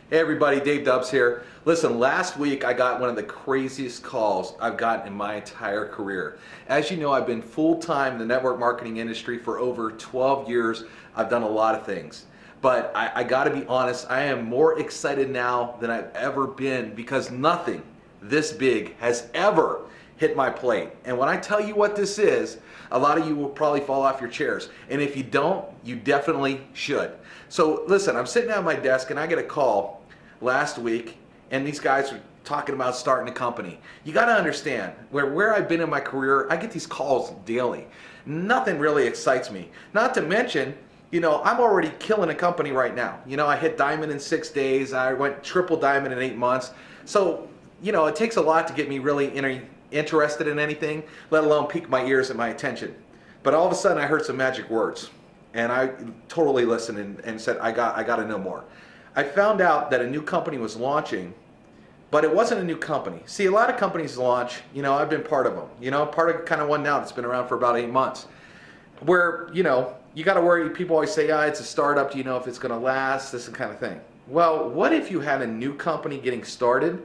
Hey everybody, Dave Dubs here. Listen, last week I got one of the craziest calls I've gotten in my entire career. As you know, I've been full-time in the network marketing industry for over 12 years. I've done a lot of things. But I gotta be honest, I am more excited now than I've ever been because nothing this big has ever hit my plate. And when I tell you what this is, a lot of you will probably fall off your chairs. And if you don't, you definitely should. So listen, I'm sitting at my desk and I get a call last week and these guys are talking about starting a company. You got to understand, where I've been in my career, I get these calls daily. Nothing really excites me. Not to mention, you know, I'm already killing a company right now. You know, I hit diamond in 6 days. I went triple diamond in 8 months. So, you know, it takes a lot to get me really interested in anything, let alone pique my ears and my attention. But all of a sudden I heard some magic words and I totally listened and said, I got to know more. I found out that a new company was launching, but it wasn't a new company. See, a lot of companies launch, you know, I've been part of them. You know, part of kind of one now that's been around for about 8 months. Where, you know, you got to worry, people always say, it's a startup, do you know if it's going to last, this kind of thing. Well, what if you had a new company getting started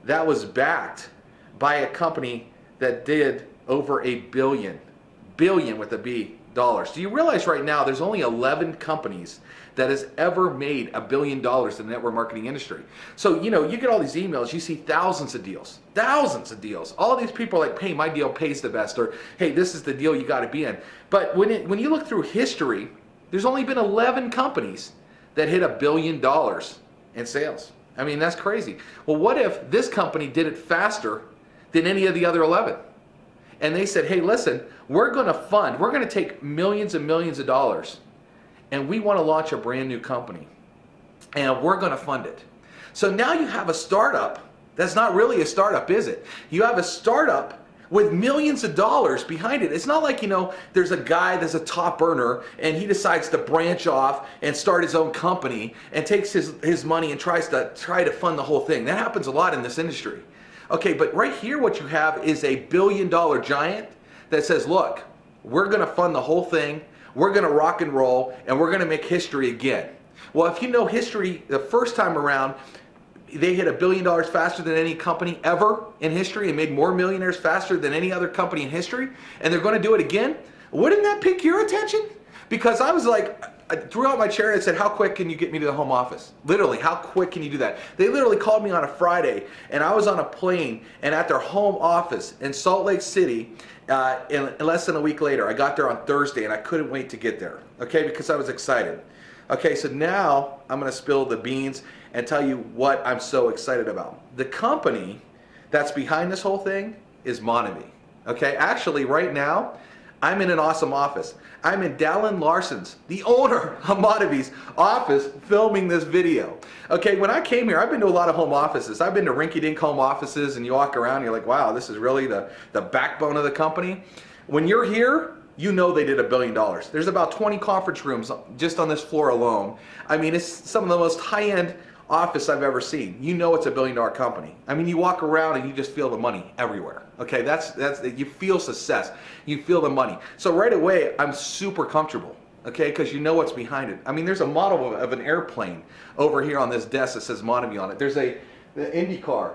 that was backed by a company that did over $1 billion with a B dollars? Do you realize right now there's only 11 companies that has ever made $1 billion in the network marketing industry? So, you know, you get all these emails, you see thousands of deals. All these people are like, hey, my deal pays the best, or hey, this is the deal you got to be in. But when you look through history, there's only been 11 companies that hit $1 billion in sales. I mean, that's crazy. Well, what if this company did it faster than any of the other 11? And they said, hey, listen, we're going to take millions and millions of dollars and we want to launch a brand new company and we're going to fund it. So now you have a startup that's not really a startup, is it? You have a startup with millions of dollars behind it. It's not like, you know, there's a guy that's a top earner and he decides to branch off and start his own company and takes his money and tries to fund the whole thing. That happens a lot in this industry. Okay, but right here what you have is a $1 billion giant that says, look, we're going to fund the whole thing, we're going to rock and roll, and we're going to make history again. Well, if you know history, the first time around, they hit $1 billion faster than any company ever in history and made more millionaires faster than any other company in history, and they're going to do it again. Wouldn't that pique your attention? Because I was like, I threw out my chair and said, how quick can you get me to the home office? Literally, how quick can you do that? They literally called me on a Friday and I was on a plane and at their home office in Salt Lake City in less than a week later. I got there on Thursday and I couldn't wait to get there, okay, because I was excited. Okay, so now I'm going to spill the beans and tell you what I'm so excited about. The company that's behind this whole thing is MYNT. Okay, actually right now, I'm in an awesome office. I'm in Dallin Larson's, the owner of MYNT's office, filming this video. Okay, when I came here, I've been to a lot of home offices. I've been to rinky-dink home offices and you walk around and you're like, wow, this is really the backbone of the company. When you're here, you know they did $1 billion. There's about 20 conference rooms just on this floor alone. I mean, it's some of the most high-end office I've ever seen. You know it's $1 billion company. I mean, you walk around and you just feel the money everywhere. Okay, that's you feel success. You feel the money. So right away, I'm super comfortable. Okay, because you know what's behind it. I mean, there's a model of an airplane over here on this desk that says MYNT on it. There's the IndyCar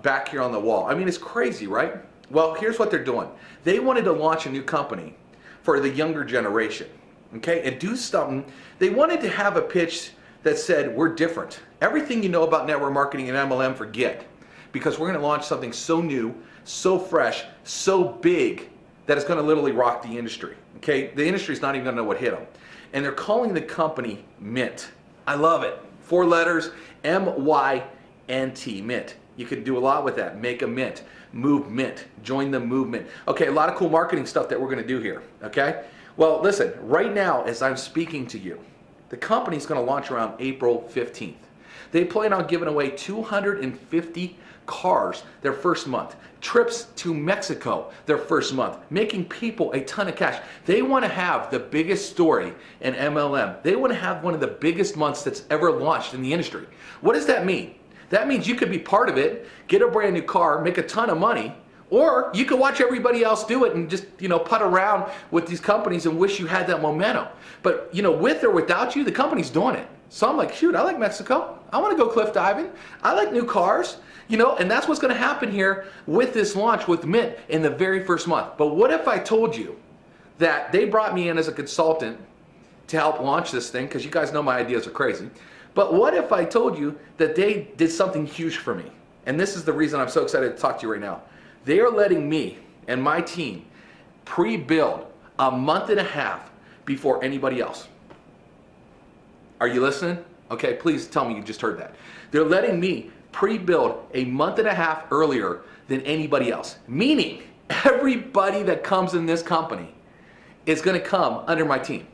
back here on the wall. I mean, it's crazy, right? Well, here's what they're doing. They wanted to launch a new company for the younger generation. Okay, and do something. They wanted to have a pitch that said, we're different. Everything you know about network marketing and MLM, forget. Because we're going to launch something so new, so fresh, so big, that it's going to literally rock the industry. Okay, the industry's not even going to know what hit them. And they're calling the company MYNT. I love it. 4 letters, MYNT, MYNT. You can do a lot with that. Make a mint, move mint, join the movement. Okay, a lot of cool marketing stuff that we're going to do here. Okay, well, listen, right now as I'm speaking to you, the company's going to launch around April 15th. They plan on giving away 250 cars their first month, trips to Mexico their first month, making people a ton of cash. They want to have the biggest story in MLM. They want to have one of the biggest months that's ever launched in the industry. What does that mean? That means you could be part of it, get a brand new car, make a ton of money, or you could watch everybody else do it and just, you know, putt around with these companies and wish you had that momentum. But, you know, with or without you, the company's doing it. So I'm like, shoot, I like Mexico. I want to go cliff diving. I like new cars, you know, and that's what's going to happen here with this launch with Mint in the very first month. But what if I told you that they brought me in as a consultant to help launch this thing, because you guys know my ideas are crazy. But what if I told you that they did something huge for me? And this is the reason I'm so excited to talk to you right now. They are letting me and my team pre-build a month and a half before anybody else. Are you listening? Okay, please tell me you just heard that. They're letting me pre-build a month and a half earlier than anybody else. Meaning, everybody that comes in this company is gonna come under my team.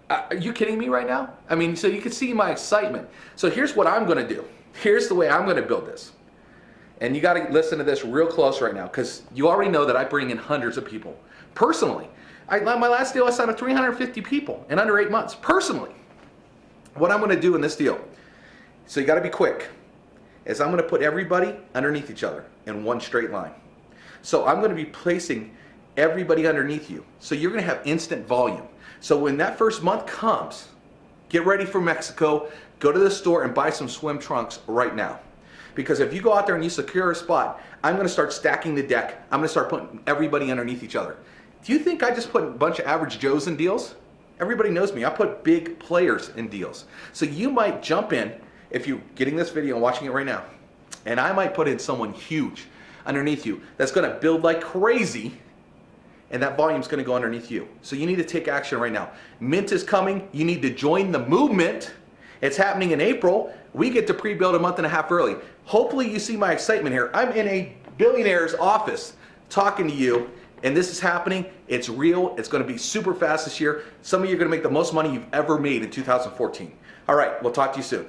Are you kidding me right now? I mean, so you can see my excitement. So here's what I'm gonna do. Here's the way I'm gonna build this. And you gotta listen to this real close right now, because you already know that I bring in hundreds of people. Personally, my last deal I signed up 350 people in under 8 months, personally. What I'm gonna do in this deal, so you gotta be quick, is I'm gonna put everybody underneath each other in one straight line. So I'm gonna be placing everybody underneath you. So you're gonna have instant volume. So when that first month comes, get ready for Mexico, go to the store and buy some swim trunks right now. Because if you go out there and you secure a spot, I'm gonna start stacking the deck. I'm gonna start putting everybody underneath each other. Do you think I just put a bunch of average Joes in deals? Everybody knows me. I put big players in deals. So you might jump in, if you're getting this video and watching it right now, and I might put in someone huge underneath you that's gonna build like crazy, and that volume's gonna go underneath you. So you need to take action right now. Mint is coming. You need to join the movement. It's happening in April. We get to pre-build a month and a half early. Hopefully you see my excitement here. I'm in a billionaire's office talking to you, and this is happening. It's real. It's gonna be super fast this year. Some of you are gonna make the most money you've ever made in 2014. All right, we'll talk to you soon.